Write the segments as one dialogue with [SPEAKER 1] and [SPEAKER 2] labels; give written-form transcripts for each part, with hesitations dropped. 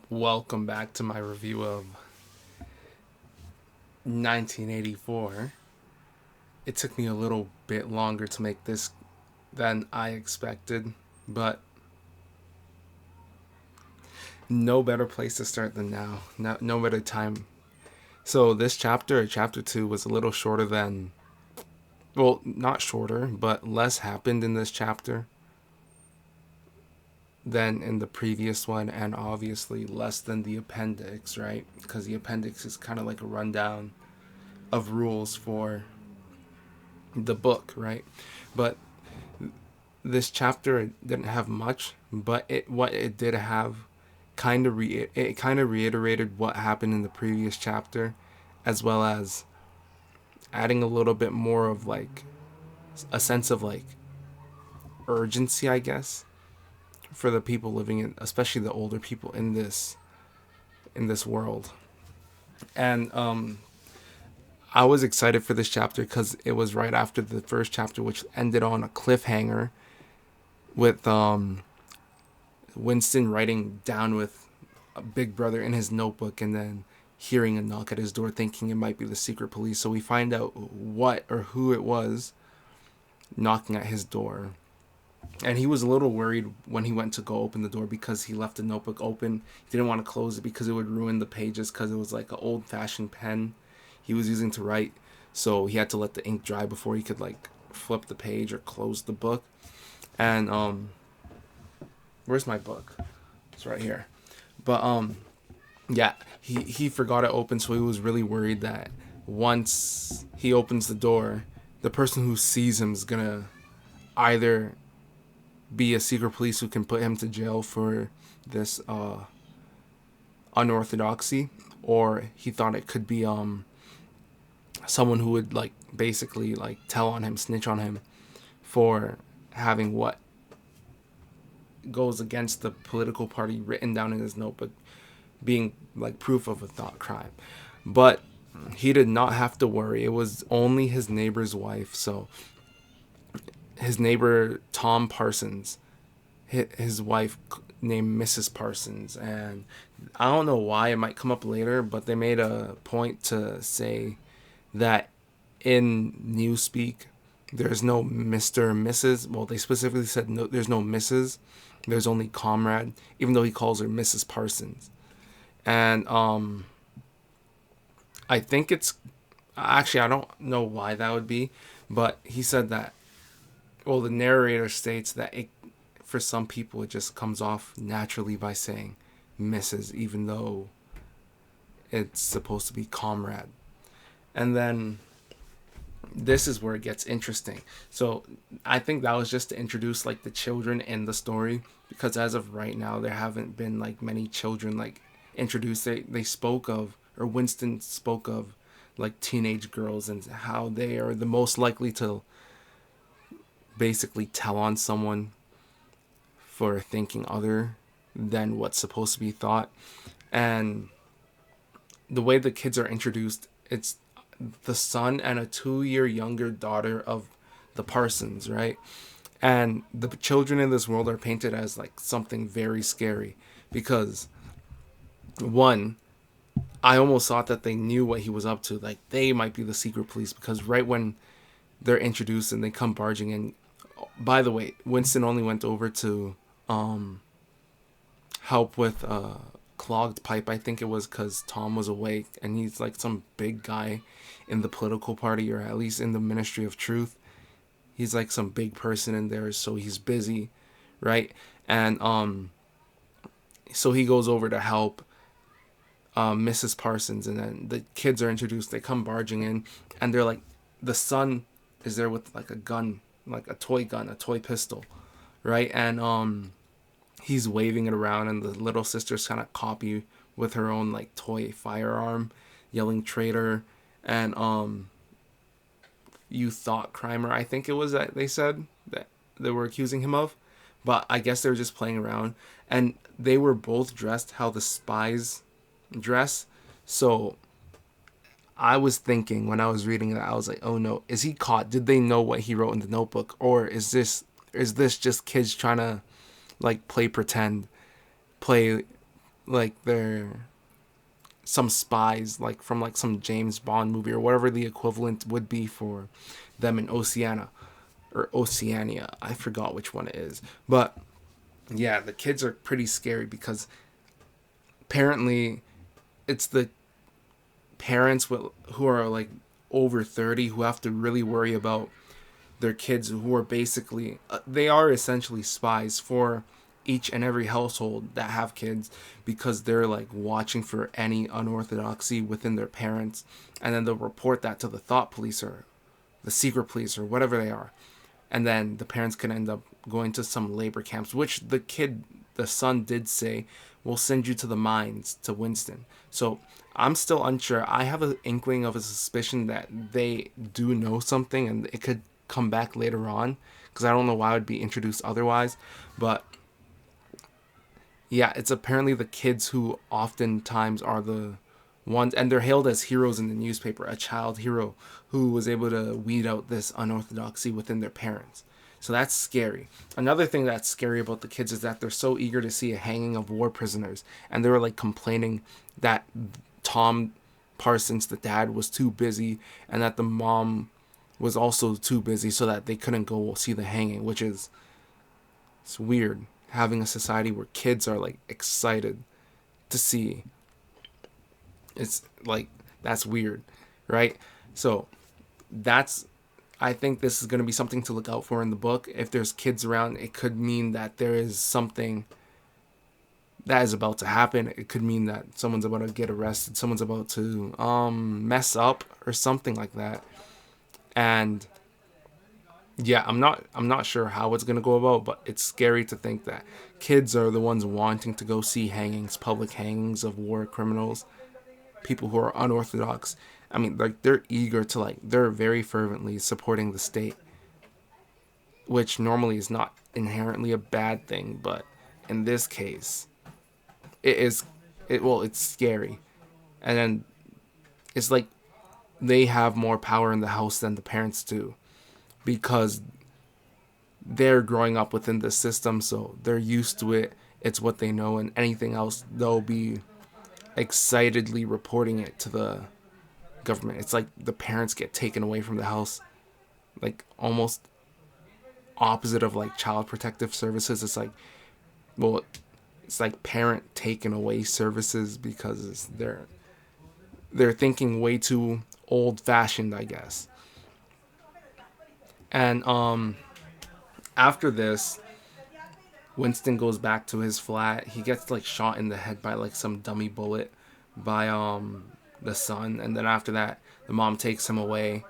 [SPEAKER 1] Welcome back to my review of 1984. It took me a little bit longer to make this than I expected, but no better place to start than now. No better time. So, this chapter 2, was a little shorter than, well, not shorter, but less happened in this chapter than in the previous one, and obviously less than the appendix, right? Because the appendix is kind of like a rundown of rules for the book, right? But this chapter didn't have much, but what it did have it kind of reiterated what happened in the previous chapter, as well as adding a little bit more of like a sense of like urgency, I guess, for the people living in, especially the older people in this world. And I was excited for this chapter because it was right after the first chapter, which ended on a cliffhanger with Winston writing down with a Big Brother in his notebook, and then hearing a knock at his door, thinking it might be the secret police. So we find out what or who it was knocking at his door. And he was a little worried when he went to go open the door because he left the notebook open. He didn't want to close it because it would ruin the pages, because it was like an old fashioned pen he was using to write. So he had to let the ink dry before he could like flip the page or close the book. And where's my book? It's right here. But yeah, he forgot it open, so he was really worried that once he opens the door, the person who sees him is gonna either be a secret police who can put him to jail for this unorthodoxy, or he thought it could be someone who would like basically like tell on him, snitch on him for having what goes against the political party written down in his notebook being like proof of a thought crime. But he did not have to worry. It was only his neighbor's wife. So his neighbor Tom Parsons, his wife named Mrs. Parsons, and I don't know why, it might come up later, but they made a point to say that in Newspeak there's no Mr. or Mrs. Well, they specifically said no, there's no Mrs. There's only Comrade, even though he calls her Mrs. Parsons. And I think it's actually, I don't know why that would be, but he said that, well, the narrator states that for some people it just comes off naturally by saying Mrs., even though it's supposed to be Comrade. And then this is where it gets interesting. So I think that was just to introduce like the children in the story, because as of right now there haven't been like many children like introduced. They spoke of, or Winston spoke of, like teenage girls and how they are the most likely to basically tell on someone for thinking other than what's supposed to be thought. And the way the kids are introduced, it's the son and a 2 year younger daughter of the Parsons, right? And the children in this world are painted as like something very scary because, one, I almost thought that they knew what he was up to. Like they might be the secret police, because right when they're introduced and they come barging in. By the way, Winston only went over to help with a clogged pipe, I think it was, because Tom was awake, and he's like some big guy in the political party, or at least in the Ministry of Truth. He's like some big person in there, so he's busy, right? And so he goes over to help Mrs. Parsons, and then the kids are introduced. They come barging in, and they're like, the son is there with like a gun, like a toy gun, a toy pistol, right? And he's waving it around, and the little sister's kind of copy with her own like toy firearm, yelling traitor, and you thought crimer, I think it was that they said that they were accusing him of. But I guess they were just playing around, and they were both dressed how the spies dress. So I was thinking when I was reading it, I was like, oh no, is he caught? Did they know what he wrote in the notebook? Or is this just kids trying to like play pretend, play like they're some spies, like from like some James Bond movie or whatever the equivalent would be for them in Oceania or Oceania. I forgot which one it is. But yeah, the kids are pretty scary because apparently it's the parents who are like over 30 who have to really worry about their kids who are basically they are essentially spies for each and every household that have kids because they're like watching for any unorthodoxy within their parents, and then they'll report that to the thought police or the secret police or whatever they are, and then the parents can end up going to some labor camps, which the son did say, will send you to the mines to Winston. So I'm still unsure. I have an inkling of a suspicion that they do know something and it could come back later on because I don't know why it would be introduced otherwise. But yeah, it's apparently the kids who oftentimes are the ones, and they're hailed as heroes in the newspaper, a child hero who was able to weed out this unorthodoxy within their parents. So that's scary. Another thing that's scary about the kids is that they're so eager to see a hanging of war prisoners, and they were like complaining that Tom Parsons, the dad, was too busy, and that the mom was also too busy, so that they couldn't go see the hanging, which is, it's weird having a society where kids are like excited to see. It's like, that's weird, right? So that's, I think this is going to be something to look out for in the book. If there's kids around, it could mean that there is something that is about to happen. It could mean that someone's about to get arrested, someone's about to mess up or something like that. And yeah, I'm not sure how it's gonna go about, but it's scary to think that kids are the ones wanting to go see hangings, public hangings of war criminals, people who are unorthodox. I mean, like they're eager to they're very fervently supporting the state, which normally is not inherently a bad thing, but in this case, it is. It's scary, and then it's like they have more power in the house than the parents do because they're growing up within the system, so they're used to it. It's what they know, and anything else, they'll be excitedly reporting it to the government. It's like the parents get taken away from the house, like almost opposite of like child protective services. It's like, well, it's like parent taken away services because they're thinking way too old fashioned, I guess. And after this, Winston goes back to his flat. He gets like shot in the head by like some dummy bullet by the son, and then after that, the mom takes him away.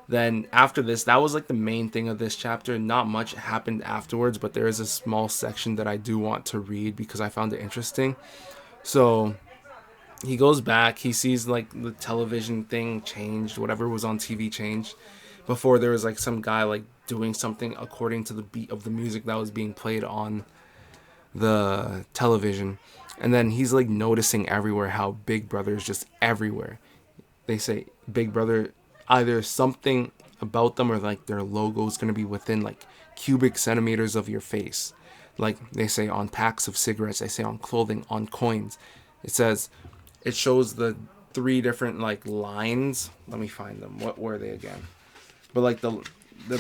[SPEAKER 1] Then after this, that was like the main thing of this chapter. Not much happened afterwards, but there is a small section that I do want to read because I found it interesting. So he goes back, he sees like the television thing changed, whatever was on TV changed. Before there was like some guy like doing something according to the beat of the music that was being played on the television. And then he's like noticing everywhere how Big Brother is just everywhere. They say Big Brother, either something about them or like their logo is going to be within like cubic centimeters of your face. Like they say on packs of cigarettes, they say on clothing, on coins. It says, it shows the three different like lines. Let me find them. What were they again? But like the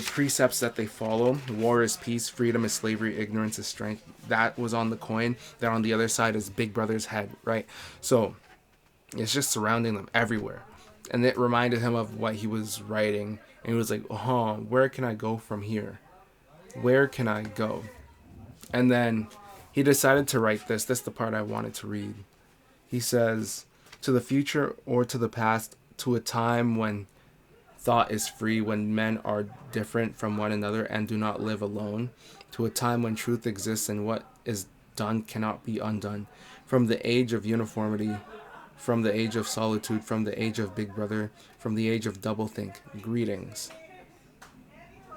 [SPEAKER 1] precepts that they follow: war is peace, freedom is slavery, ignorance is strength. That was on the coin. That on the other side is Big Brother's head, right? So it's just surrounding them everywhere. And it reminded him of what he was writing. And he was like, where can I go from here? Where can I go? And then he decided to write this. This is the part I wanted to read. He says, to the future or to the past, to a time when thought is free, when men are different from one another and do not live alone, to a time when truth exists and what is done cannot be undone, from the age of uniformity, from the age of solitude, from the age of Big Brother, from the age of doublethink, greetings.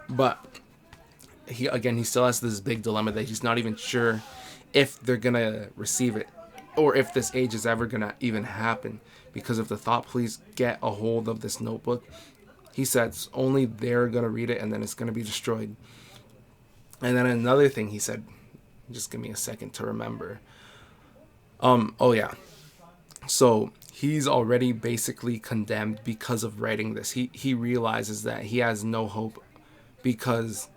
[SPEAKER 1] But he still has this big dilemma that he's not even sure if they're gonna receive it or if this age is ever gonna even happen, because if the thought police get a hold of this notebook, he says only they're gonna read it and then it's gonna be destroyed. And then another thing he said, just give me a second to remember. Oh yeah. So he's already basically condemned because of writing this. He realizes that he has no hope because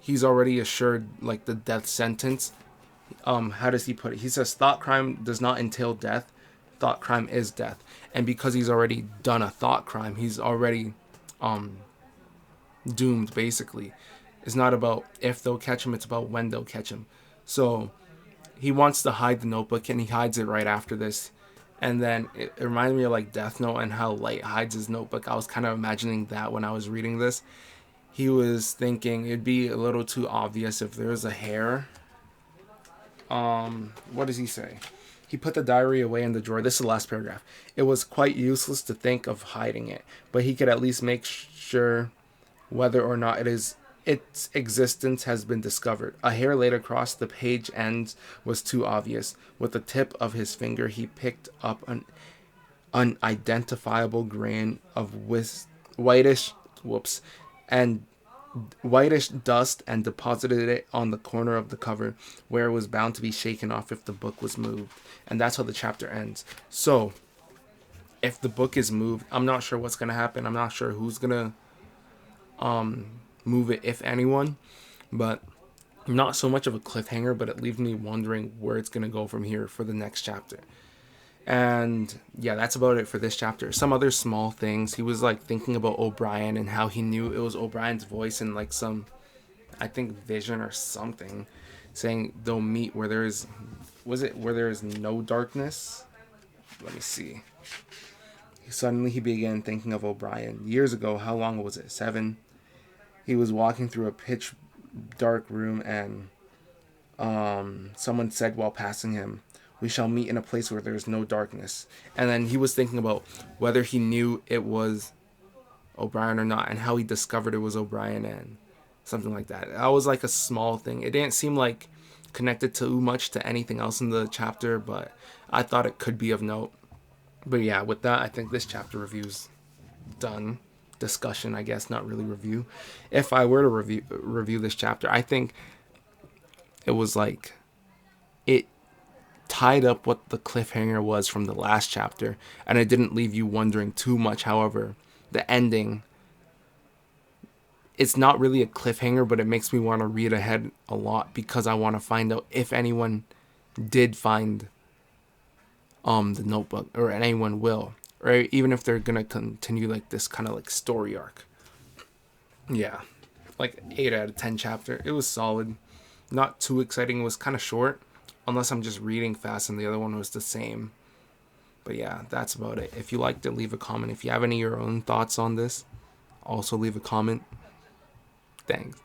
[SPEAKER 1] he's already assured like the death sentence. How does he put it? He says thought crime does not entail death. Thought crime is death. And because he's already done a thought crime, he's already doomed basically. It's not about if they'll catch him, it's about when they'll catch him. So he wants to hide the notebook and he hides it right after this. And then it reminded me of like Death Note and how Light hides his notebook. I was kind of imagining that when I was reading this. He was thinking it'd be a little too obvious if there was a hair. What does he say? He put the diary away in the drawer. This is the last paragraph. It was quite useless to think of hiding it, but he could at least make sure whether or not its existence has been discovered. A hair laid across the page ends was too obvious. With the tip of his finger, he picked up an unidentifiable grain of whitish, whoops, and whitish dust and deposited it on the corner of the cover where it was bound to be shaken off if the book was moved. And that's how the chapter ends. So, if the book is moved, I'm not sure what's going to happen. I'm not sure who's going to move it, if anyone. But not so much of a cliffhanger, but it leaves me wondering where it's going to go from here for the next chapter. And yeah, that's about it for this chapter. Some other small things. He was like thinking about O'Brien and how he knew it was O'Brien's voice and like some, I think, vision or something, saying they'll meet where there is, was it where there is no darkness? Let me see. Suddenly he began thinking of O'Brien. Years ago, how long was it? 7? He was walking through a pitch dark room and someone said while passing him, "We shall meet in a place where there is no darkness." And then he was thinking about whether he knew it was O'Brien or not and how he discovered it was O'Brien and something like that. That was like a small thing. It didn't seem like connected too much to anything else in the chapter, but I thought it could be of note. But yeah, with that, I think this chapter review's done. Discussion, I guess, not really review. If I were to review this chapter, I think it was like it tied up what the cliffhanger was from the last chapter, and it didn't leave you wondering too much. However, the ending, it's not really a cliffhanger, but it makes me want to read ahead a lot because I want to find out if anyone did find the notebook, or anyone will, or even if they're gonna continue like this kind of like story arc. Yeah, like 8 out of 10 chapter. It was solid, not too exciting. It was kind of short, unless I'm just reading fast, and the other one was the same. But yeah, that's about it. If you liked it, leave a comment. If you have any of your own thoughts on this, also leave a comment. Thanks.